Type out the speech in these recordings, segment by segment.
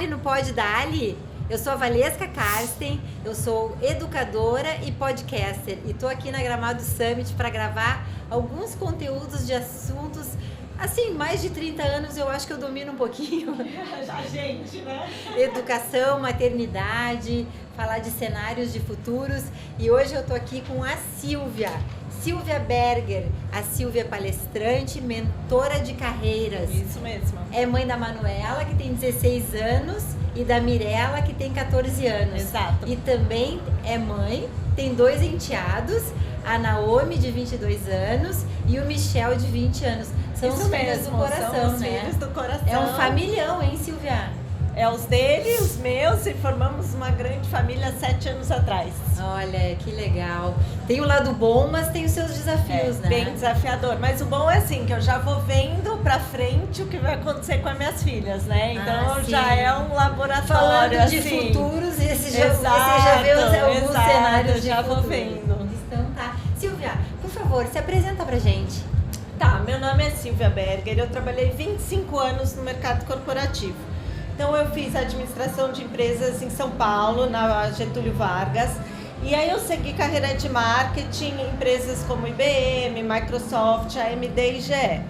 Dali no Pod Dali. Eu sou a Valesca Karsten, eu sou educadora e podcaster e tô aqui na Gramado Summit para gravar alguns conteúdos de assuntos, assim, mais de 30 anos eu acho que eu domino um pouquinho. A gente, né? Educação, maternidade, falar de cenários de futuros e hoje eu tô aqui com a Silvia Berger, a Silvia palestrante, mentora de carreiras. Isso mesmo. É mãe da Manuela, que tem 16 anos, e da Mirella, que tem 14 anos. Exato. E também é mãe, tem 2 enteados, a Naomi, de 22 anos, e o Michel, de 20 anos. São Isso os filhos mesmo, do coração, são os né? filhos do coração. É um familhão, hein, Silvia? É os dele, os meus, e formamos uma grande família 7 anos atrás. Olha, que legal. Tem o lado bom, mas tem os seus desafios, né? Bem desafiador. Mas o bom é assim, que eu já vou vendo pra frente o que vai acontecer com as minhas filhas, né? Então já é um laboratório. Falando de assim. futuros, você Exato, já vê alguns exato, cenários de já futuro. vou vendo. Então tá. Silvia, por favor, se apresenta pra gente. Tá, meu nome é Silvia Berger, eu trabalhei 25 anos no mercado corporativo. Então eu fiz administração de empresas em São Paulo, na Getúlio Vargas, e aí eu segui carreira de marketing em empresas como IBM, Microsoft, AMD e GE.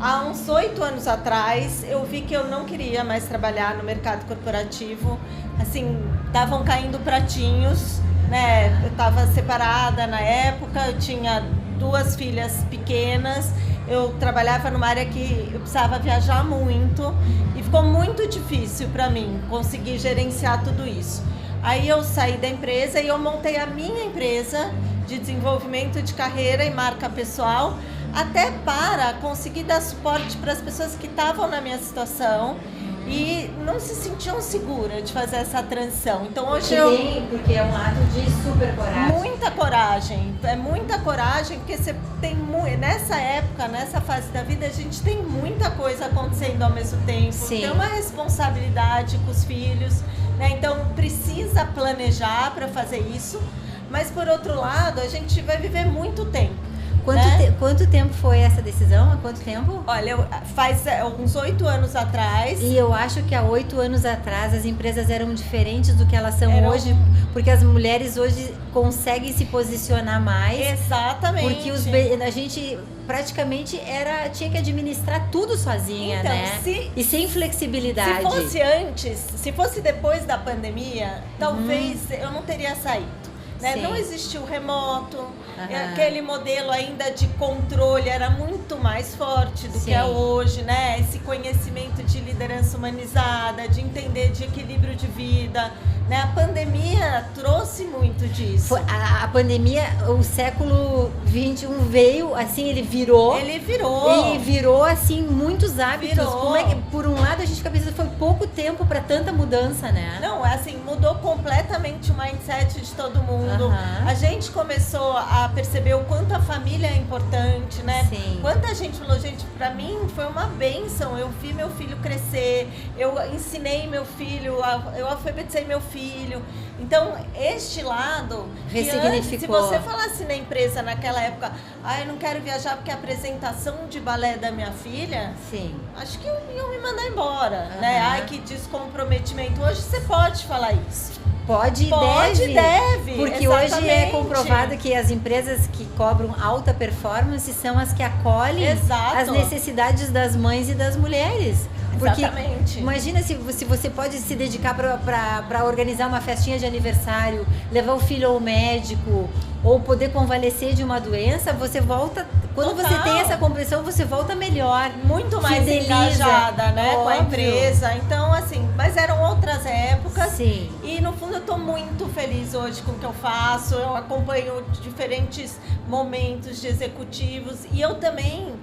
Há uns 8 anos atrás eu vi que eu não queria mais trabalhar no mercado corporativo, assim, estavam caindo pratinhos, né? Eu estava separada na época, eu tinha 2 filhas pequenas. Eu trabalhava numa área que eu precisava viajar muito e ficou muito difícil para mim conseguir gerenciar tudo isso. Aí eu saí da empresa e eu montei a minha empresa de desenvolvimento de carreira e marca pessoal, até para conseguir dar suporte para as pessoas que estavam na minha situação e não se sentiam seguras de fazer essa transição. Então hoje porque é um ato de super coragem. Muita coragem, é muita coragem, porque você tem nessa época, nessa fase da vida, a gente tem muita coisa acontecendo ao mesmo tempo. Sim. Tem uma responsabilidade com os filhos, né? Então precisa planejar para fazer isso, mas por outro lado, a gente vai viver muito tempo. Quanto tempo foi essa decisão? Há quanto tempo? Olha, faz uns 8 anos atrás. E eu acho que há 8 anos atrás as empresas eram diferentes do que elas são hoje, porque as mulheres hoje conseguem se posicionar mais. Exatamente. Porque a gente praticamente tinha que administrar tudo sozinha, então, né? E sem flexibilidade. Se fosse antes, se fosse depois da pandemia, talvez eu não teria saído. Né? Não existiu remoto, aquele modelo ainda de controle era muito mais forte do que é hoje, né? Esse conhecimento de liderança humanizada, de entender de equilíbrio de vida, né? A pandemia trouxe muito disso. A pandemia, o século XXI veio, assim, ele virou. E virou, assim, muitos hábitos. Como é que, por um lado, a gente fica pensando que foi pouco tempo para tanta mudança, né? Não, assim, mudou completamente o mindset de todo mundo. A gente começou a perceber o quanto a família é importante, né? Sim. Quanta gente falou, gente, pra mim foi uma bênção. Eu vi meu filho crescer, eu ensinei meu filho, eu alfabetizei meu filho. Então, este lado, ressignificou. Se você falasse na empresa naquela época, eu não quero viajar porque a apresentação de balé da minha filha, acho que iam me mandar embora, né? Ai, que descomprometimento. Hoje você pode falar isso. Pode e deve. Porque exatamente. Hoje é comprovado que as empresas que cobram alta performance são as que acolhem as necessidades das mães e das mulheres. Porque exatamente. Imagina se você pode se dedicar para organizar uma festinha de aniversário, levar o filho ao médico ou poder convalescer de uma doença, você volta. Quando você tem essa compreensão, você volta melhor. Muito mais engajada, né, com a empresa. Então, assim, mas eram outras épocas. Sim. E no fundo eu estou muito feliz hoje com o que eu faço. Eu acompanho diferentes momentos de executivos e eu também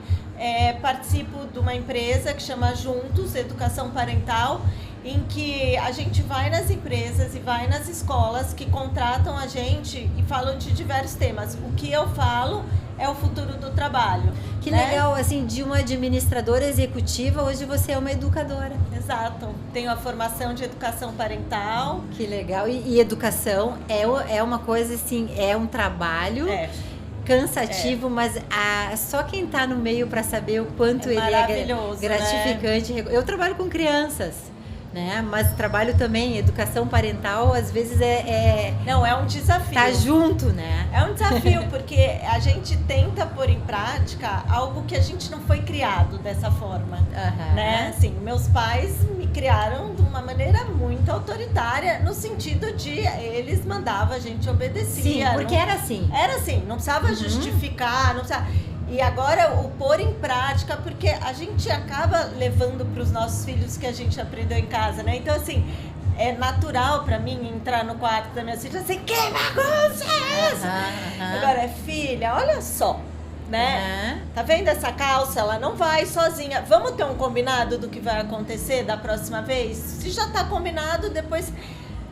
participo de uma empresa que chama Juntos, Educação Parental, em que a gente vai nas empresas e vai nas escolas que contratam a gente e falam de diversos temas. O que eu falo é o futuro do trabalho. Que legal, assim, de uma administradora executiva, hoje você é uma educadora. Exato. Tenho a formação de educação parental. Que legal. E educação é uma coisa, assim, é um trabalho cansativo, mas só quem está no meio para saber o quanto ele é gratificante. Né? Eu trabalho com crianças. né? Mas trabalho também, educação parental, às vezes Não, é um desafio. Tá junto, né? É um desafio, porque a gente tenta pôr em prática algo que a gente não foi criado dessa forma, né? Assim, meus pais me criaram de uma maneira muito autoritária, no sentido de eles mandavam, a gente obedecia. Sim, porque era assim. Era assim, não precisava justificar, não precisava... E agora o pôr em prática, porque a gente acaba levando para os nossos filhos o que a gente aprendeu em casa, né? Então, assim, é natural para mim entrar no quarto da minha filha assim, que bagunça é essa? Agora, filha, olha só, né? Tá vendo essa calça? Ela não vai sozinha. Vamos ter um combinado do que vai acontecer da próxima vez? Se já tá combinado, depois...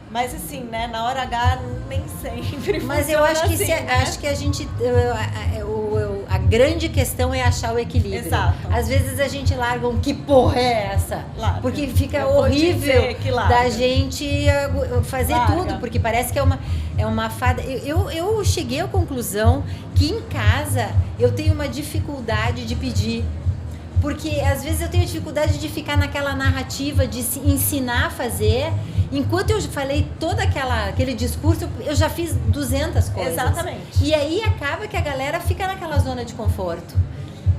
Mas assim, né, na hora H nem sempre. Mas eu acho que, assim, acho que a gente. A grande questão é achar o equilíbrio. Exato. Às vezes a gente larga que porra é essa? Larga. Porque fica horrível da gente fazer tudo, porque parece que é uma fada. Eu cheguei à conclusão que em casa eu tenho uma dificuldade de pedir. Porque às vezes eu tenho dificuldade de ficar naquela narrativa de se ensinar a fazer. Enquanto eu falei todo aquele discurso, eu já fiz 200 coisas. Exatamente. E aí acaba que a galera fica naquela zona de conforto.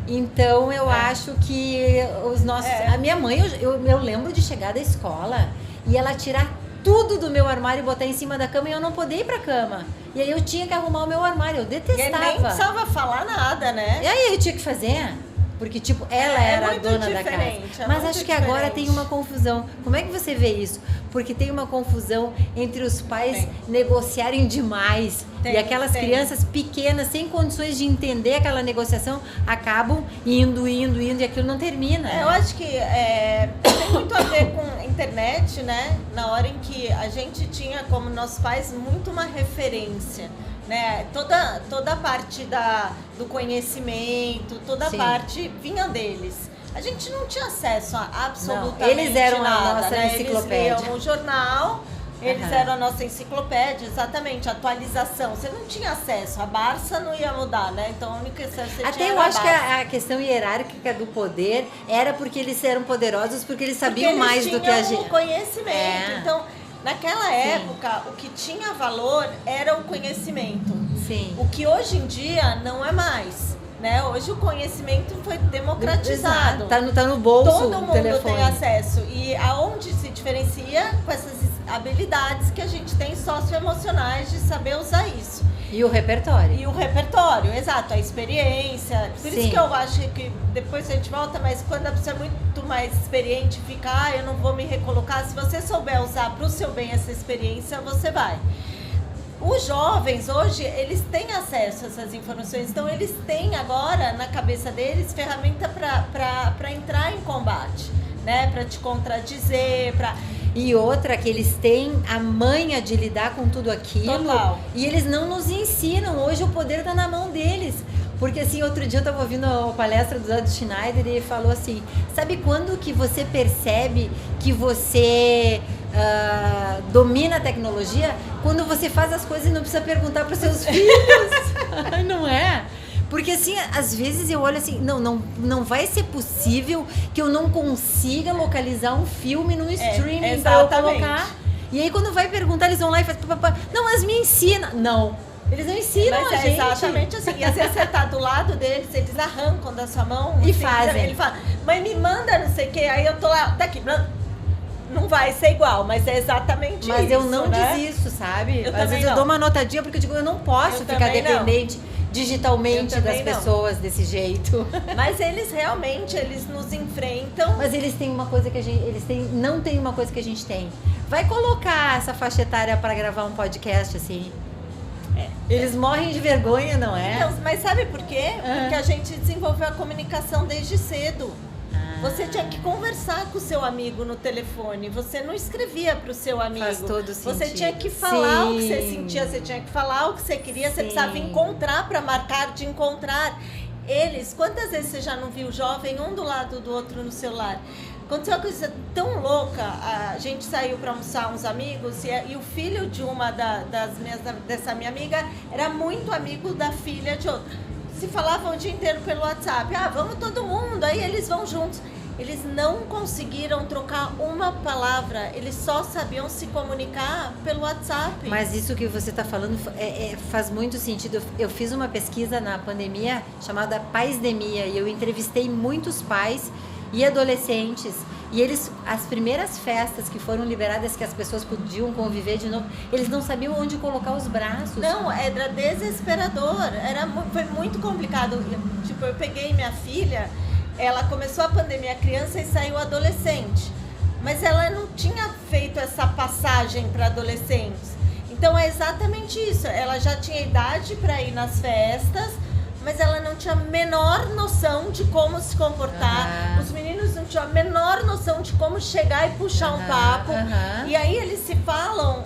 Então eu acho que os nossos... A minha mãe, eu lembro de chegar da escola e ela tirar tudo do meu armário e botar em cima da cama e eu não poder ir pra cama. E aí eu tinha que arrumar o meu armário, eu detestava. E nem precisava falar nada, né? E aí eu tinha que fazer... Porque, tipo, ela era a dona da casa. Mas acho que agora tem uma confusão. Como é que você vê isso? Porque tem uma confusão entre os pais negociarem demais. E aquelas crianças pequenas, sem condições de entender aquela negociação, acabam indo, e aquilo não termina. Eu acho que tem muito a ver com internet, né? Na hora em que a gente tinha, como nossos pais, muito uma referência. Né? Toda a parte do conhecimento, toda a parte vinha deles. A gente não tinha acesso a absolutamente nada. Eles eram nada, a nossa enciclopédia. Eles liam o jornal, eles eram a nossa enciclopédia, exatamente, atualização. Você não tinha acesso, a Barça não ia mudar, né? Então a única acesso que você Até tinha eu era acho que a questão hierárquica do poder era porque eles eram poderosos, porque eles sabiam mais do que a gente. O conhecimento. Então, naquela época, o que tinha valor era o conhecimento. Sim. O que hoje em dia não é mais, né? Hoje o conhecimento foi democratizado. Tá no bolso. Todo mundo telefone. tem acesso. E aonde se diferencia com essas habilidades que a gente tem socioemocionais de saber usar isso. E o repertório. E o repertório, exato, a experiência. Por isso que eu acho que depois a gente volta, mas quando a pessoa é muito mais experiente, fica, eu não vou me recolocar. Se você souber usar para o seu bem essa experiência, você vai. Os jovens hoje, eles têm acesso a essas informações, então eles têm agora na cabeça deles ferramenta para entrar em combate, né? Para te contradizer, para... E outra, que eles têm a manha de lidar com tudo aquilo. Total. E eles não nos ensinam. Hoje o poder está na mão deles. Porque assim, outro dia eu estava ouvindo a palestra do Zé Schneider e ele falou assim, sabe quando que você percebe que você domina a tecnologia? Quando você faz as coisas e não precisa perguntar para os seus filhos. Não é? Porque assim, às vezes eu olho assim, não vai ser possível que eu não consiga localizar um filme no streaming para eu colocar. E aí quando vai perguntar, eles vão lá e fazem, não, mas me ensina. Não, eles não ensinam a gente. Exatamente assim. E às vezes você tá do lado deles, eles arrancam da sua mão. E fazem. Ele fala, mãe, me manda não sei o que, aí eu tô lá, tá aqui, não vai ser igual, mas é exatamente isso. Mas eu não desisto, sabe? Às vezes eu dou uma notadinha porque eu digo, eu não posso ficar dependente digitalmente das pessoas desse jeito. Mas eles realmente, eles nos enfrentam. Mas eles têm uma coisa que a gente, não tem uma coisa que a gente tem. Vai colocar essa faixa etária para gravar um podcast assim. Eles morrem de vergonha, não é? Então, mas sabe por quê? Porque a gente desenvolveu a comunicação desde cedo. Você tinha que conversar com o seu amigo no telefone. Você não escrevia para o seu amigo. Faz todo sentido. Você tinha que falar o que você sentia, você tinha que falar o que você queria, você precisava encontrar para marcar de encontrar. Eles, quantas vezes você já não viu jovem um do lado do outro no celular? Aconteceu uma coisa tão louca, a gente saiu para almoçar uns amigos e o filho de uma dessa minha amiga era muito amigo da filha de outra. Se falavam o dia inteiro pelo WhatsApp, vamos todo mundo, aí eles vão juntos. eles não conseguiram trocar uma palavra, eles só sabiam se comunicar pelo WhatsApp. Mas isso que você está falando faz muito sentido. Eu fiz uma pesquisa na pandemia chamada Paisdemia e eu entrevistei muitos pais e adolescentes. E eles, as primeiras festas que foram liberadas, que as pessoas podiam conviver de novo, eles não sabiam onde colocar os braços. Não, era desesperador, foi muito complicado. Tipo, eu peguei minha filha, ela começou a pandemia criança e saiu adolescente. Mas ela não tinha feito essa passagem para adolescentes. Então é exatamente isso, ela já tinha idade para ir nas festas, mas ela não tinha a menor noção de como se comportar. Os meninos não tinham a menor noção de como chegar e puxar um papo. E aí eles se falam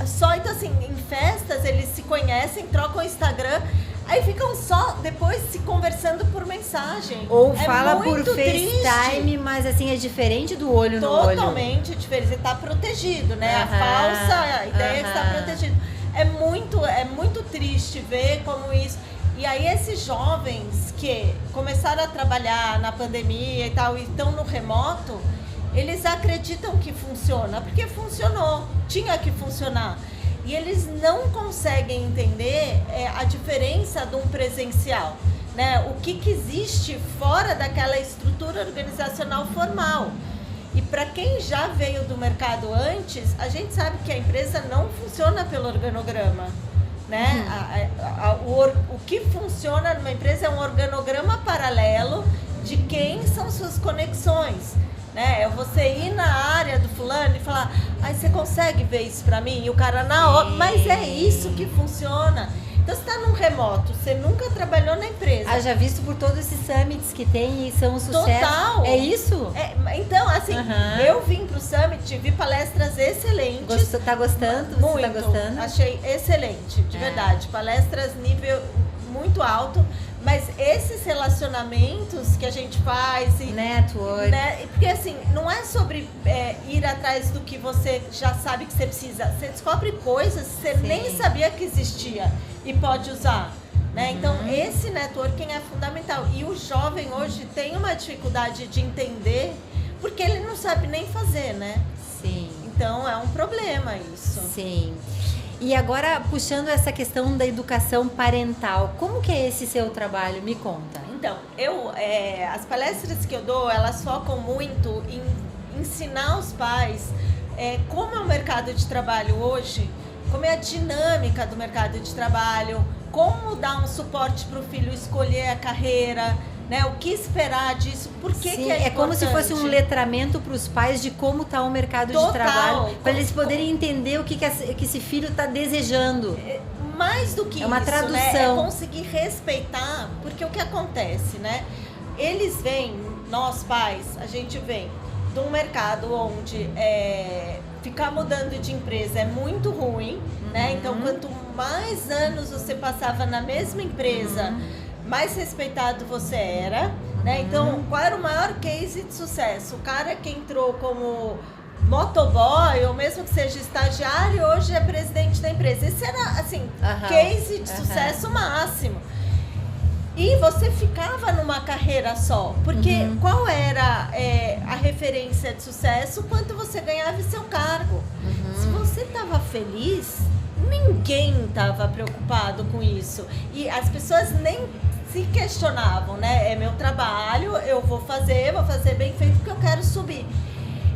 só, então assim, em festas eles se conhecem, trocam o Instagram, aí ficam só depois se conversando por mensagem. Ou fala por triste. FaceTime, mas assim, é diferente do olho no olho. Totalmente diferente, você está protegido, né? A falsa ideia é que está protegido. É muito triste ver como isso... E aí esses jovens que começaram a trabalhar na pandemia e tal, e estão no remoto, eles acreditam que funciona, porque funcionou, tinha que funcionar. E eles não conseguem entender a diferença de um presencial, né? O que existe fora daquela estrutura organizacional formal. E para quem já veio do mercado antes, a gente sabe que a empresa não funciona pelo organograma. Né? O que funciona numa empresa é um organograma paralelo de quem são suas conexões, né? É você ir na área do fulano e falar, você consegue ver isso pra mim? E o cara na hora, mas é isso que funciona. Então você está num remoto, você nunca trabalhou na empresa. Já visto por todos esses summits que tem e são um sucesso. Total. É isso? Então, assim, eu vim pro Summit, vi palestras excelentes. Tá gostando? Muito. Você tá gostando? Achei excelente, de verdade. Palestras nível muito alto. Mas esses relacionamentos que a gente faz... Network. Né? Porque assim, não é sobre ir atrás do que você já sabe que você precisa. Você descobre coisas que você nem sabia que existia e pode usar. Né? Então, esse networking é fundamental. E o jovem hoje tem uma dificuldade de entender porque ele não sabe nem fazer, né? Sim. Então, é um problema isso. Sim. E agora, puxando essa questão da educação parental, como que é esse seu trabalho? Me conta. Então, as palestras que eu dou, elas focam muito em ensinar os pais como é o mercado de trabalho hoje, como é a dinâmica do mercado de trabalho, como dar um suporte para o filho escolher a carreira, né? O que esperar disso, por que que é importante. Como se fosse um letramento para os pais de como está o mercado de trabalho, para eles poderem entender o que esse filho está desejando. Mais do que isso, uma tradução. Né? É conseguir respeitar, porque o que acontece, né? Eles vêm, nós pais, a gente vem de um mercado onde ficar mudando de empresa é muito ruim, né? Então, quanto mais anos você passava na mesma empresa, mais respeitado você era, né? Então, qual era o maior case de sucesso? O cara que entrou como motoboy, ou mesmo que seja estagiário, hoje é presidente da empresa. Esse era, assim, case de sucesso máximo. E você ficava numa carreira só, porque qual era a referência de sucesso? Quanto você ganhava em seu cargo. Se você estava feliz, ninguém estava preocupado com isso. E as pessoas nem se questionavam, né? É meu trabalho, eu vou fazer bem feito porque eu quero subir.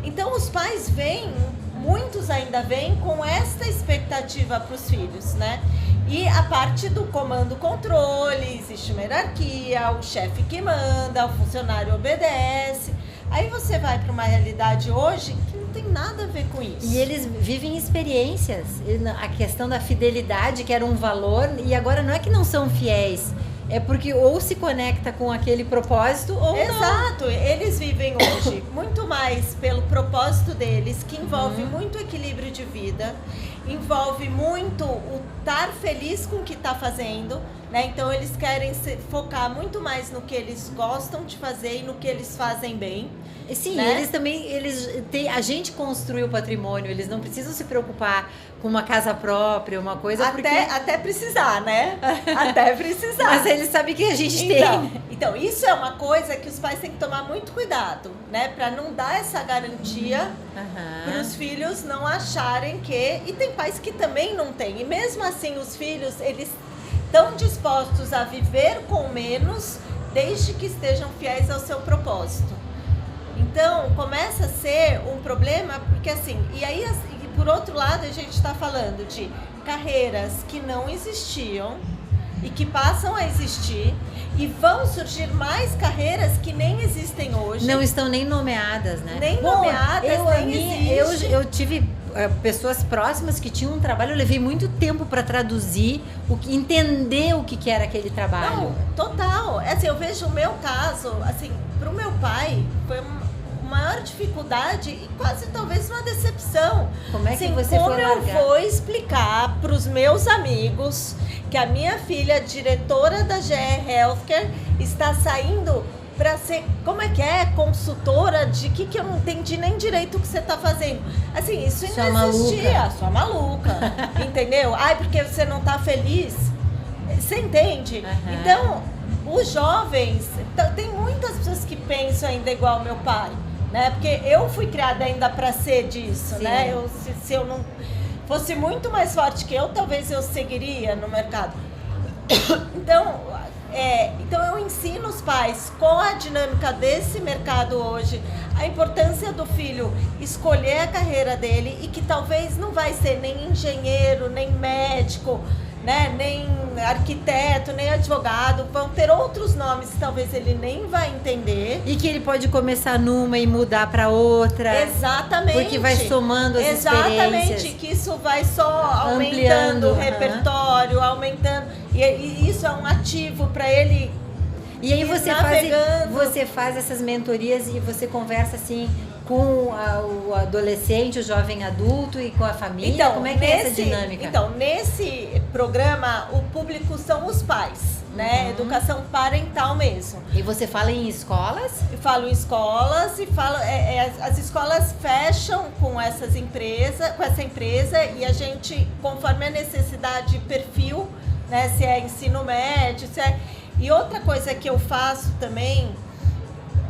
Então os pais vêm, muitos ainda vêm com esta expectativa para os filhos, né? E a parte do comando-controle, existe uma hierarquia, o chefe que manda, o funcionário obedece. Aí você vai para uma realidade hoje que não tem nada a ver com isso. E eles vivem experiências. A questão da fidelidade, que era um valor, e agora não é que não são fiéis. É porque ou se conecta com aquele propósito ou não. Exato, eles vivem hoje muito mais pelo propósito deles, que envolve muito equilíbrio de vida, envolve muito o estar feliz com o que está fazendo, né? Então eles querem focar muito mais no que eles gostam de fazer e no que eles fazem bem. Sim, né? eles também, a gente construi o patrimônio, eles não precisam se preocupar com uma casa própria, uma coisa até precisar, né? Até precisar. Mas eles sabem que a gente tem. Então, isso é uma coisa que os pais têm que tomar muito cuidado, né? Para não dar essa garantia para os filhos não acharem que... E tem pais que também não têm. E mesmo assim, os filhos, eles estão dispostos a viver com menos, desde que estejam fiéis ao seu propósito. Então, começa a ser um problema, porque assim, e aí, por outro lado, a gente está falando de carreiras que não existiam e que passam a existir, e vão surgir mais carreiras que nem existem hoje. Não estão nem nomeadas, né? Nem nomeadas, eu tive pessoas próximas que tinham um trabalho, eu levei muito tempo para traduzir, entender o que era aquele trabalho. Não, total. Assim, eu vejo o meu caso, assim, para o meu pai, foi maior dificuldade e quase talvez uma decepção. Como é que assim, você foi largar? Como eu vou explicar para os meus amigos que a minha filha, diretora da GE Healthcare, está saindo para ser, como é que é, consultora de que eu não entendi nem direito o que você está fazendo. Assim, isso ainda existia. Sua maluca. Entendeu? Ai, porque você não está feliz. Você entende? Então, os jovens, tem muitas pessoas que pensam ainda igual meu pai, né? Porque eu fui criada ainda para ser disso, né? Se eu não fosse muito mais forte que eu, talvez eu seguiria no mercado. Então eu ensino os pais, com a dinâmica desse mercado hoje, a importância do filho escolher a carreira dele e que talvez não vai ser nem engenheiro, nem médico, né, nem arquiteto, nem advogado, vão ter outros nomes que talvez ele nem vai entender. E que ele pode começar numa e mudar para outra. Exatamente. Porque vai somando as experiências. Exatamente, que isso vai só aumentando o repertório, aumentando. E isso é um ativo para ele. E aí você faz essas mentorias e você conversa assim com o adolescente, o jovem adulto e com a família? Então, como é que é essa dinâmica? Então, nesse programa, o público são os pais, né? Educação parental mesmo. E você fala em escolas? Eu falo em escolas e falo... as escolas fecham com essa empresa e a gente, conforme a necessidade, perfil, né? Se é ensino médio, se é... E outra coisa que eu faço também,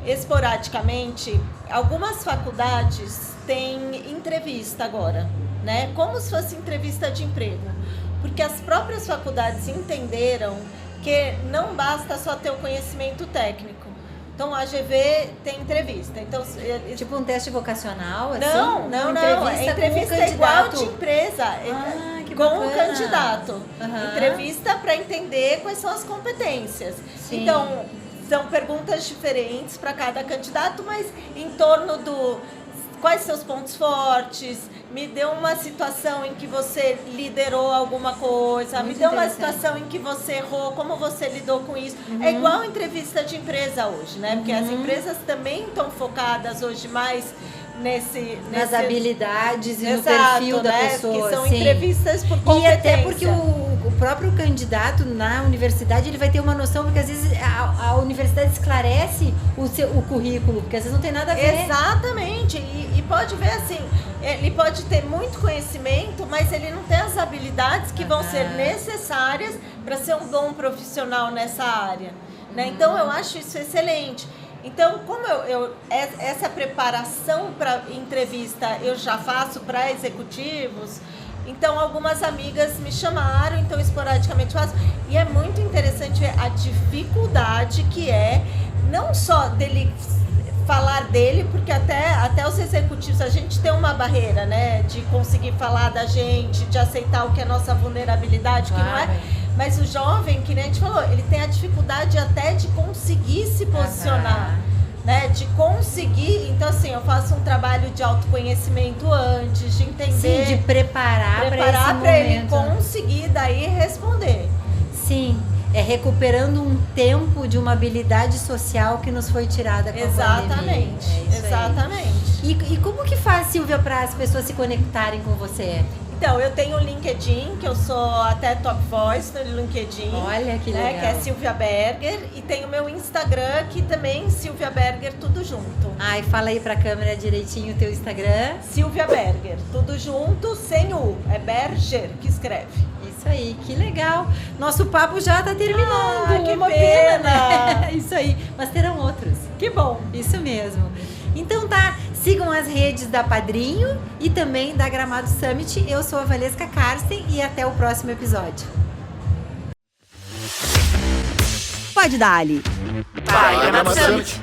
esporadicamente, algumas faculdades têm entrevista agora, né? Como se fosse entrevista de emprego. Porque as próprias faculdades entenderam que não basta só ter o conhecimento técnico. Então, a AGV tem entrevista. Então, tipo um teste vocacional, assim? Não. É entrevista igual de empresa. Com o candidato. Entrevista para entender quais são as competências. Sim. Então, são perguntas diferentes para cada candidato, mas em torno do quais seus pontos fortes, me deu uma situação em que você liderou alguma coisa, me deu uma situação em que você errou, como você lidou com isso. É igual entrevista de empresa hoje, né? Porque as empresas também estão focadas hoje mais nas habilidades e no perfil da pessoa. Que são entrevistas por competência. E até porque o próprio candidato na universidade, ele vai ter uma noção, porque às vezes a universidade esclarece o currículo, porque às vezes não tem nada a ver. Exatamente. E pode ver assim, ele pode ter muito conhecimento, mas ele não tem as habilidades que vão ser necessárias para ser um bom profissional nessa área, né? Então, eu acho isso excelente. Então, como essa preparação para entrevista eu já faço para executivos, então algumas amigas me chamaram, então esporadicamente faço. E é muito interessante ver a dificuldade que é, não só dele falar dele, porque até os executivos, a gente tem uma barreira, né, de conseguir falar da gente, de aceitar o que é nossa vulnerabilidade, que não é... Mas o jovem, que nem a gente falou, ele tem a dificuldade até de conseguir se posicionar, né? De conseguir... Então, assim, eu faço um trabalho de autoconhecimento antes, de entender... Sim, de preparar para ele conseguir daí responder. Sim, recuperando um tempo de uma habilidade social que nos foi tirada com a pandemia. Exatamente. E como que faz, Silvia, para as pessoas se conectarem com você? Então, eu tenho o LinkedIn, que eu sou até top voice no LinkedIn. Olha que legal. Que é Silvia Berger. E tem o meu Instagram, que também Silvia Berger, tudo junto. Ai, fala aí pra câmera direitinho o teu Instagram. Silvia Berger, tudo junto, sem U. É Berger que escreve. Isso aí, que legal. Nosso papo já tá terminando. Ah, que uma pena. né? Isso aí, mas terão outros. Que bom. Isso mesmo. Então tá, sigam as redes da Padrinho e também da Gramado Summit. Eu sou a Valesca Karsten e até o próximo episódio. Pode dar ali. Vai, Gramado Summit.